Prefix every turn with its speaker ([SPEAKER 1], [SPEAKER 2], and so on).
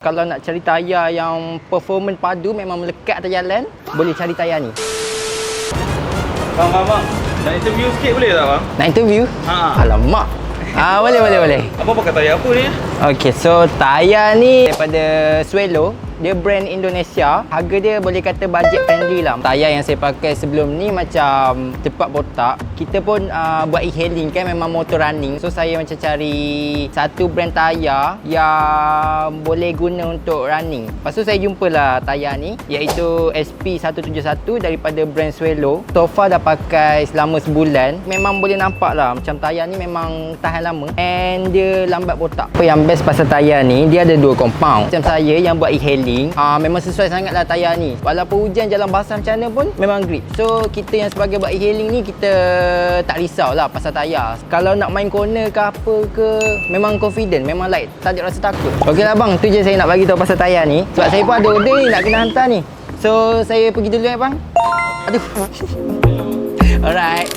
[SPEAKER 1] Kalau nak cari tayar yang performance padu memang melekat atas jalan, boleh cari tayar ni.
[SPEAKER 2] Bang. Nak interview sikit boleh tak bang?
[SPEAKER 1] Nak interview? Alamak. Boleh.
[SPEAKER 2] Abang pakai tayar apa ni?
[SPEAKER 1] Okey, so tayar ni daripada Suelo. Dia brand Indonesia. Harga dia boleh kata budget friendly lah. Tayar yang saya pakai sebelum ni macam cepat botak. Kita pun buat e-hailing kan, memang motor running. So saya macam cari satu brand tayar yang boleh guna untuk running. Lepas tu saya jumpalah tayar ni, iaitu SP171 daripada brand Suelo. So far dah pakai selama sebulan. Memang boleh nampak lah macam tayar ni memang tahan lama. And dia lambat botak. Apa yang best pasal tayar ni, dia ada dua compound. Macam saya yang buat e-hailing, memang sesuai sangat lah tayar ni. Walaupun hujan, jalan basah macam mana pun memang grip. So kita yang sebagai buat e-hailing ni, kita tak risau lah pasal tayar. Kalau nak main corner ke apa ke, memang confident, memang light, tak ada rasa takut. Okey lah bang, tu je saya nak bagi tahu pasal tayar ni. Sebab saya pun ada order ni, nak kena hantar ni. So saya pergi dulu bang. Aduh. Alright.